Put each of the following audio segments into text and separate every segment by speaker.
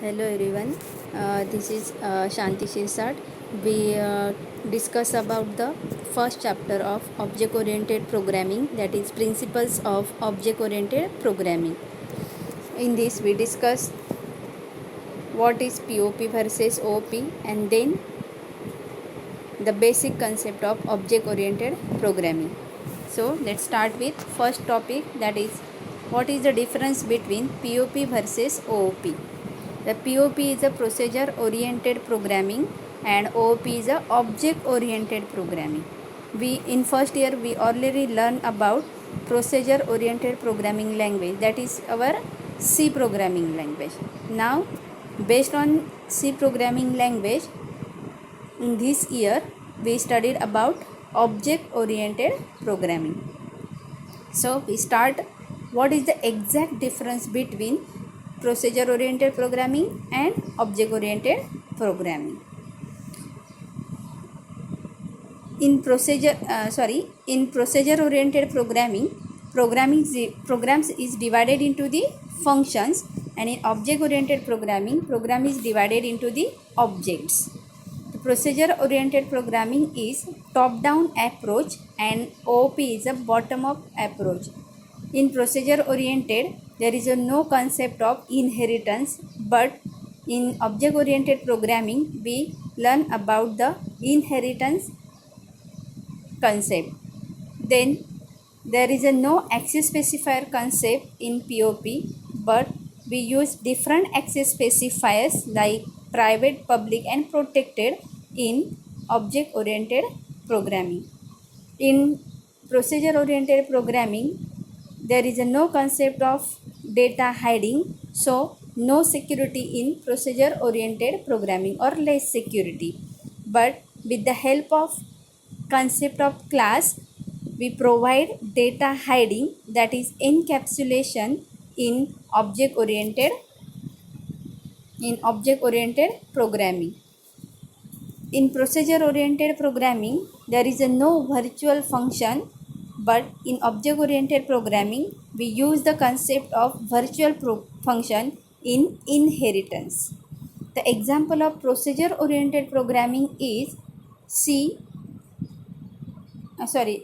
Speaker 1: Hello everyone, this is Shanti Shirsat. We discuss about the first chapter of object oriented programming, that is principles of object oriented programming. In this we discuss what is POP versus OP and then the basic concept of object oriented programming. So let's start with first topic, that is what is the difference between POP versus OOP. The POP is a procedure oriented programming and OOP is a object oriented programming. We in first year we already learn about procedure oriented programming language, that is our C programming language. Now based on C programming language, in this year we studied about object oriented programming. So we start what is the exact difference between procedure oriented programming and object oriented programming. In procedure oriented programming, programs is divided into the functions, and in object oriented programming, program is divided into the objects. The procedure oriented programming is top down approach and OOP is a bottom up approach. In procedure oriented, there is no concept of inheritance, but in object oriented programming we learn about the inheritance concept. Then there is no access specifier concept in POP, but we use different access specifiers like private, public and protected in object oriented programming. In procedure oriented programming, there is no concept of data hiding, so no security in procedure oriented programming or less security. But with the help of concept of class, we provide data hiding, that is encapsulation in object oriented programming. In procedure oriented programming, there is no virtual function, but in object oriented programming we use the concept of virtual function in inheritance. The example of procedure oriented programming is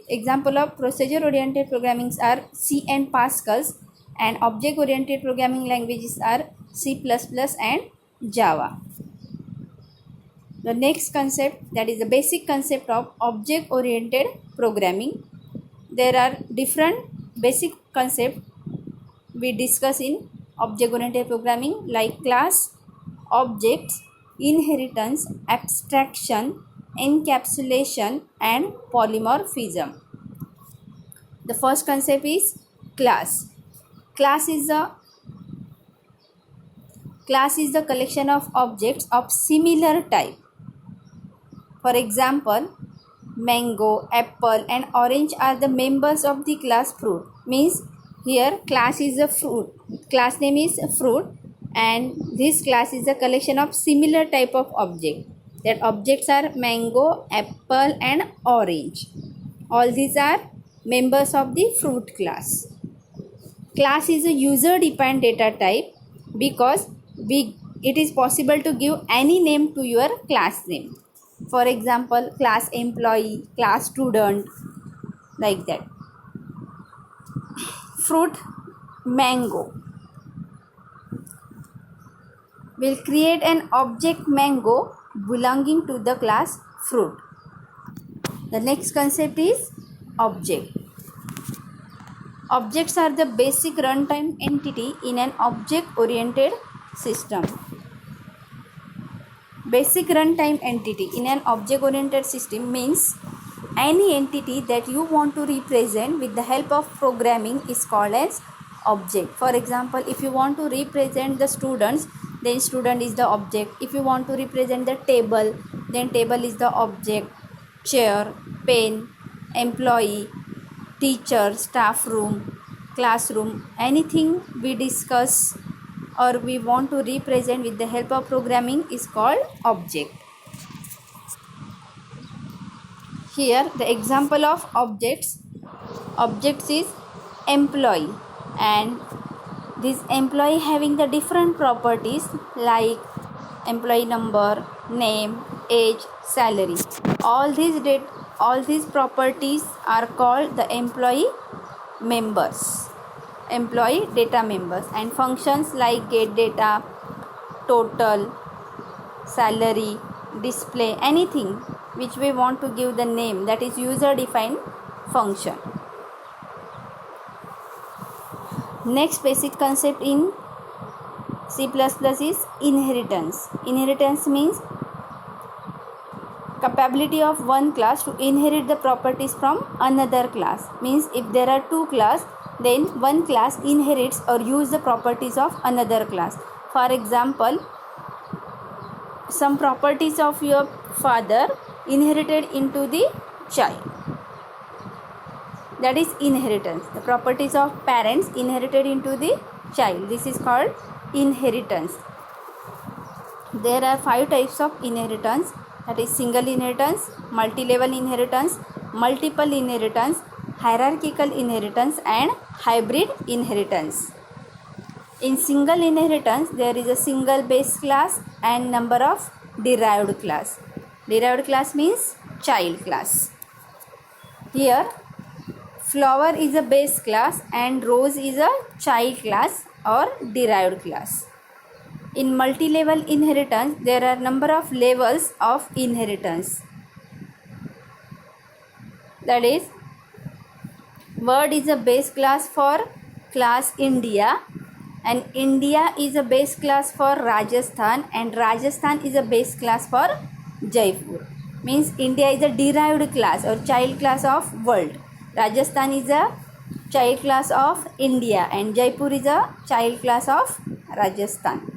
Speaker 1: example of procedure oriented programmings are C and Pascal, and object oriented programming languages are C++ and Java. The next concept, that is the basic concept of object oriented programming. There are different basic concepts we discuss in object oriented programming like class, objects, inheritance, abstraction, encapsulation and polymorphism. The first concept is class. Class is the collection of objects of similar type. For example, mango, apple and orange are the members of the class fruit. Means here class is a fruit, class name is fruit, and this class is a collection of similar type of object. That objects are mango, apple and orange. All these are members of the fruit class. Class is a user defined data type because it is possible to give any name to your class name. For example, class employee, class student, like that. Fruit mango will create an object mango belonging to the class fruit. The next concept is object. Objects are the basic runtime entity in an object oriented system. Basic runtime entity in an object oriented system means any entity that you want to represent with the help of programming is called as object. For example, if you want to represent the students, then student is the object. If you want to represent the table, then table is the object. Chair, pen, employee, teacher, staff room, classroom, anything we discuss or we want to represent with the help of programming is called object. Here the example of objects is employee, and This employee having the different properties like employee number, name, age, salary. All these properties are called the employee members, employee data members, and functions like get data, total, salary, display, anything which we want to give the name, that is user defined function. Next basic concept in C++ is inheritance. Inheritance means capability of one class to inherit the properties from another class. Means if there are two classes, then one class inherits or use the properties of another class. For example, some properties of your father inherited into the child. That is inheritance. The properties of parents inherited into the child. This is called inheritance. There are 5 types of inheritance. That is single inheritance, multi-level inheritance, multiple inheritance, hierarchical inheritance, and hybrid inheritance. In single inheritance, there is a single base class and number of derived class. Derived class means child class. Here, flower is a base class and rose is a child class or derived class. In multi-level inheritance, there are number of levels of inheritance. That is, word is a base class for class India, and India is a base class for Rajasthan, and Rajasthan is a base class for Jaipur. Means India is a derived class or child class of world. Rajasthan is a child class of India, and Jaipur is a child class of Rajasthan.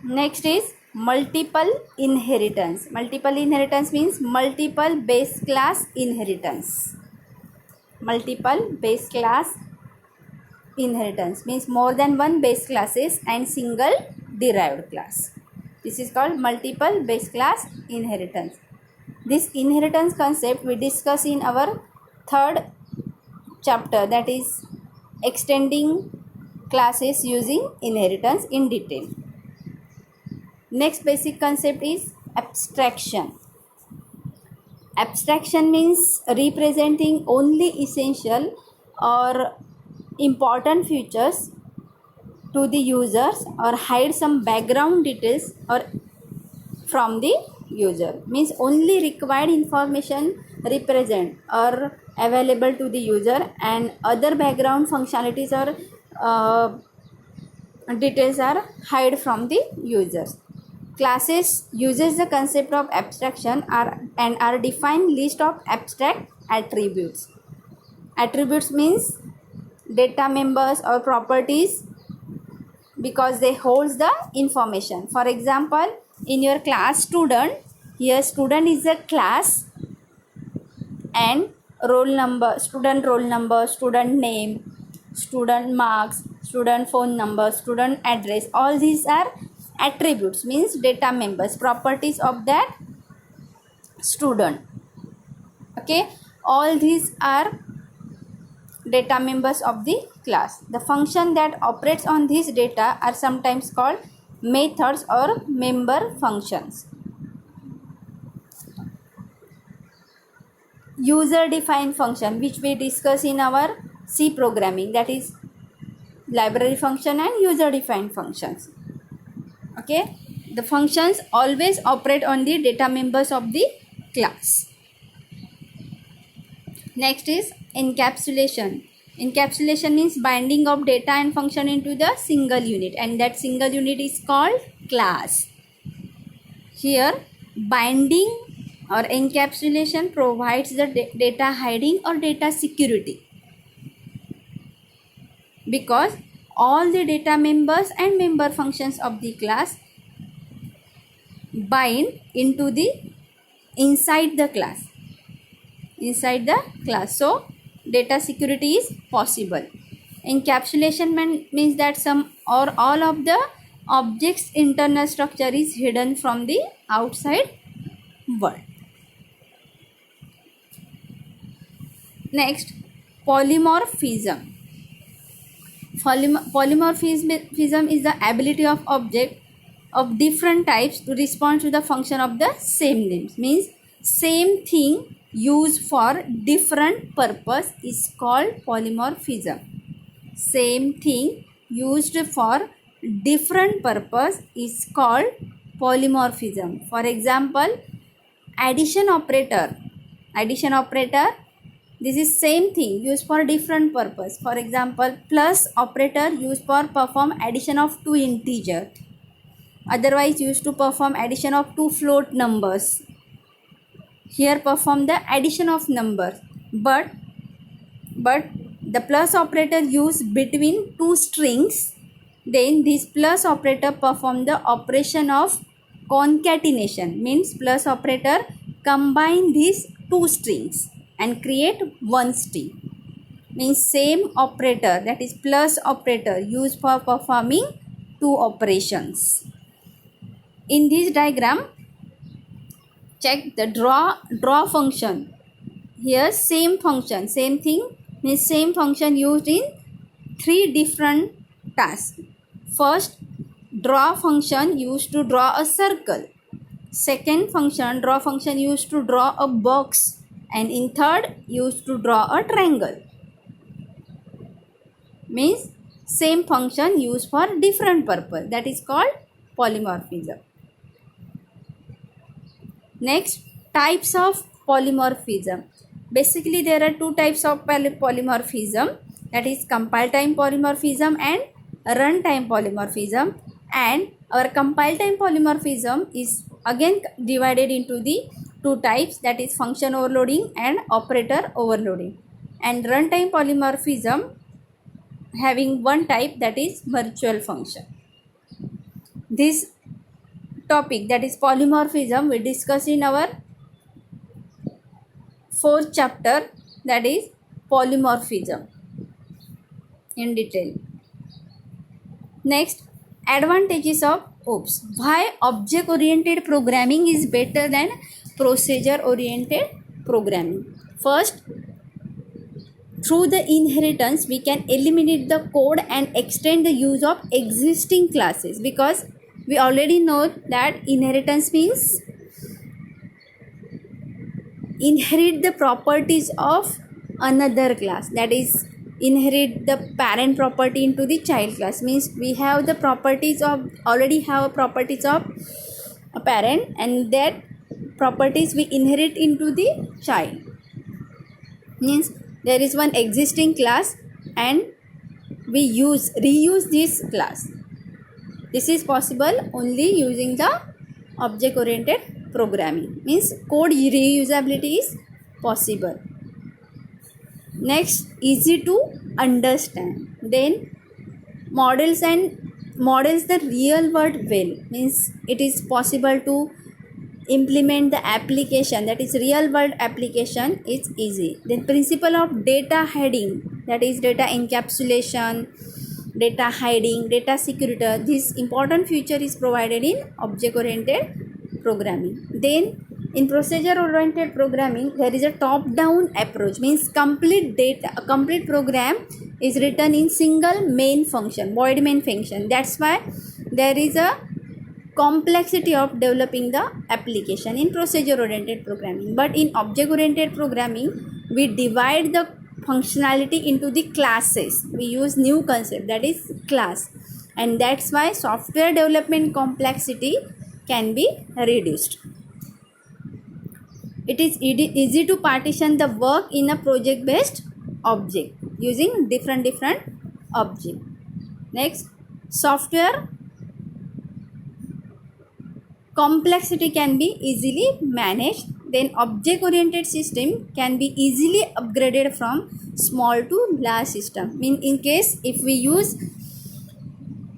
Speaker 1: Next is multiple inheritance. Multiple inheritance means multiple base class inheritance. Multiple base class inheritance means more than one base classes and single derived class. This is called multiple base class inheritance. This inheritance concept we discuss in our 3rd chapter, that is extending classes using inheritance in detail. Next basic concept is abstraction. Abstraction means representing only essential or important features to the users or hide some background details or from the user. Means only required information represent or available to the user, and other background functionalities or details are hide from the users. Classes uses the concept of abstraction and are defined list of abstract attributes. Attributes means data members or properties because they hold the information. For example, in your class student, here student is a class and roll number, student name, student marks, student phone number, student address, all these are attributes, means data members, properties of that student. Okay, all these are data members of the class. The function that operates on these data are sometimes called methods or member functions. User defined function, which we discuss in our C programming, that is library function and user defined functions. Okay, the functions always operate on the data members of the class. Next is encapsulation. Encapsulation means binding of data and function into the single unit, and that single unit is called class. Here, binding or encapsulation provides the data hiding or data security, because all the data members and member functions of the class bind into the inside the class. So data security is possible. Encapsulation means that some or all of the object's internal structure is hidden from the outside world. Next, polymorphism. Polymorphism is the ability of object of different types to respond to the function of the same names. Means same thing used for different purpose is called polymorphism. Same thing used for different purpose is called polymorphism. For example, addition operator. This is same thing used for different purpose. For example, plus operator used for perform addition of two integer. Otherwise used to perform addition of two float numbers. Here perform the addition of numbers. But the plus operator used between two strings. Then this plus operator perform the operation of concatenation. Means plus operator combine these two strings and create one string. Means same operator, that is plus operator, used for performing two operations. In this diagram, check the draw function. Here same function, same thing, means same function used in three different tasks. First, draw function used to draw a circle. Second function, draw function used to draw a box. And in third, used to draw a triangle. Means same function used for different purpose. That is called polymorphism. Next, types of polymorphism. Basically, there are two types of polymorphism. That is compile time polymorphism and runtime polymorphism. And our compile time polymorphism is again divided into the two types, that is function overloading and operator overloading. And runtime polymorphism having one type, that is virtual function. This topic, that is polymorphism, we discuss in our fourth chapter, that is polymorphism, in detail. Next, advantages of OOPS. Why object oriented programming is better than procedure oriented programming? First, through the inheritance we can eliminate the code and extend the use of existing classes, because we already know that inheritance means inherit the properties of another class, that is inherit the parent property into the child class. Means we have the properties of, already have properties of a parent, and that properties we inherit into the child. Means there is one existing class and we reuse this class. This is possible only using the object oriented programming. Means code reusability is possible. Next, easy to understand. Then models the real world well. Means it is possible to implement the application, that is real world application, is easy. Then principle of data hiding, that is data encapsulation, data hiding, data security. This important feature is provided in object oriented programming. Then in procedure oriented programming there is a top down approach. Means complete program is written in single main function, void main function. That's why there is a complexity of developing the application in procedure oriented programming. But in object oriented programming we divide the functionality into the classes. We use new concept, that is class, and that's why software development complexity can be reduced. It is easy to partition the work in a project based object using different object. Next, software complexity can be easily managed. Then object oriented system can be easily upgraded from small to large system. In case if we use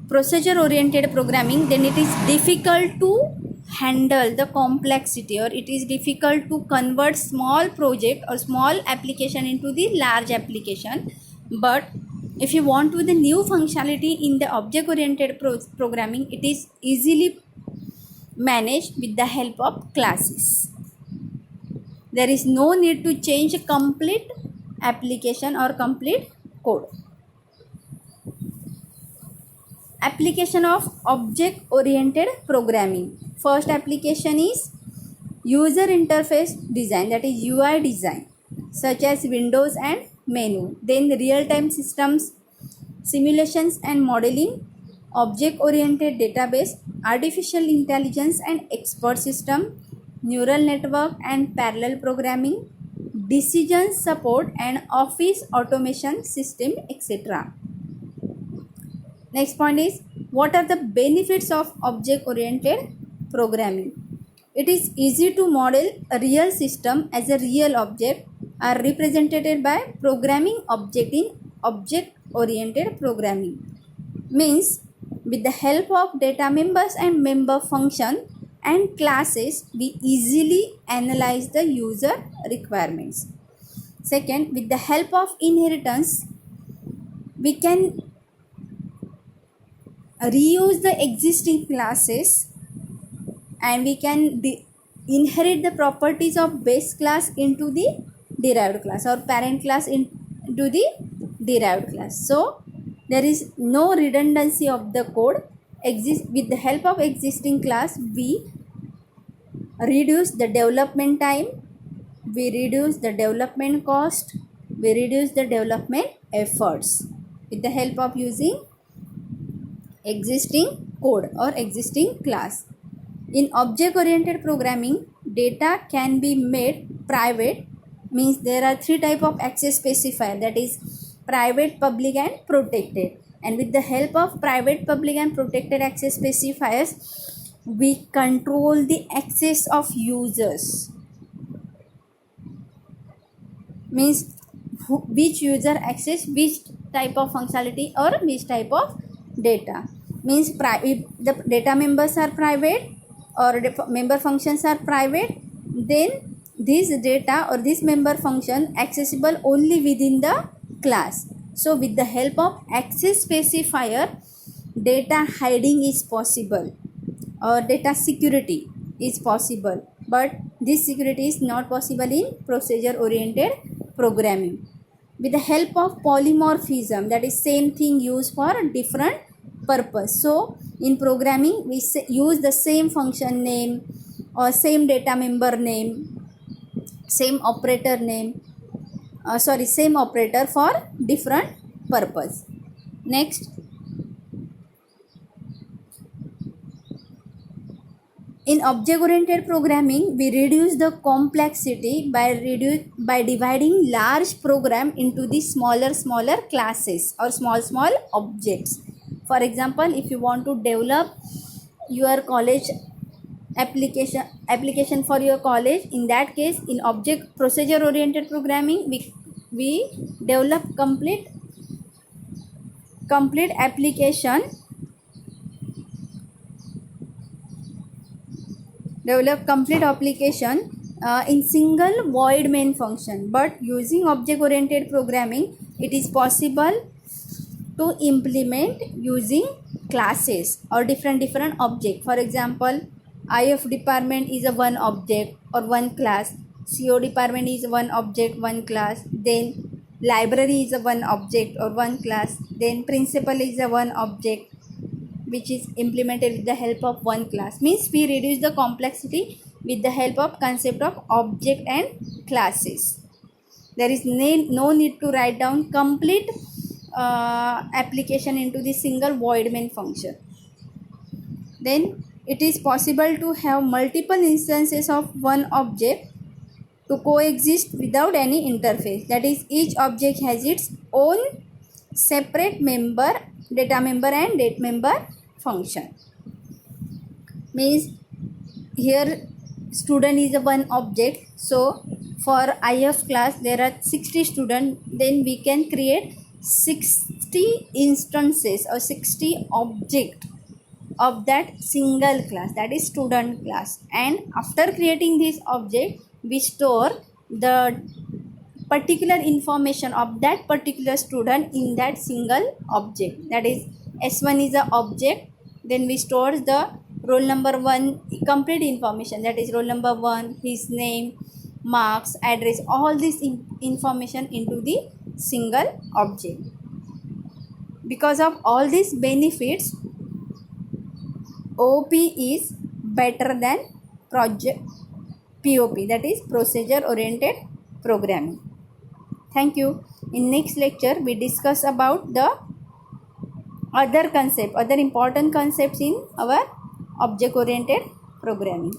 Speaker 1: procedure oriented programming, then it is difficult to handle the complexity, or it is difficult to convert small project or small application into the large application. But if you want to the new functionality in the object oriented programming, it is easily managed with the help of classes. There is no need to change a complete application or complete code. application of object oriented programming. First application is user interface design, that is UI design, such as windows and menu. Then real time systems simulations and modeling, object oriented database, artificial intelligence and expert system, neural network and parallel programming, decision support and office automation system, etc. Next point is, what are the benefits of object oriented programming? It is easy to model a real system as a real object are represented by programming object in object oriented programming. Means with the help of data members and member function and classes, we easily analyze the user requirements. Second, with the help of inheritance, we can reuse the existing classes and we can inherit the properties of base class into the derived class or parent class into the derived class. So there is no redundancy of the code. With the help of existing class, we reduce the development time, we reduce the development cost, we reduce the development efforts with the help of using existing code or existing class. In object oriented programming, data can be made private, means there are three type of access specifier, that is private, public and protected. And with the help of private, public and protected access specifiers, we control the access of users. Means which user access which type of functionality or which type of data. Means if the data members are private or member functions are private, then this data or this member function accessible only within the class. So with the help of access specifier, data hiding is possible or data security is possible, but this security is not possible in procedure oriented programming. With the help of polymorphism, that is same thing used for different purpose. So in programming, we use the same function name or same data member name, same operator name, same operator for different purpose. Next, in object oriented programming, we reduce the complexity by dividing large program into the smaller classes or small objects. For example, if you want to develop your college application for your college, in that case, in object procedure oriented programming, we develop complete application, in single void main function. But using object oriented programming, it is possible to implement using classes or different object. For example, IF department is a one object or one class, CO department is one object, one class, then library is a one object or one class, then principal is a one object which is implemented with the help of one class. Means we reduce the complexity with the help of concept of object and classes. There is no need to write down complete application into the single void main function. Then it is possible to have multiple instances of one object to coexist without any interface. That is, each object has its own separate data member and date member function. Means here student is a one object. So for IF class there are 60 students, then we can create 60 instances or 60 object of that single class, that is student class. And after creating this object, we store the particular information of that particular student in that single object. That is, S1 is a object, then we store the roll number 1 complete information, that is roll number 1, his name, marks, address, all this information into the single object. Because of all these benefits, OOP is better than project POP, that is procedure oriented programming. Thank you. In next lecture we discuss about the other important concepts in our object oriented programming.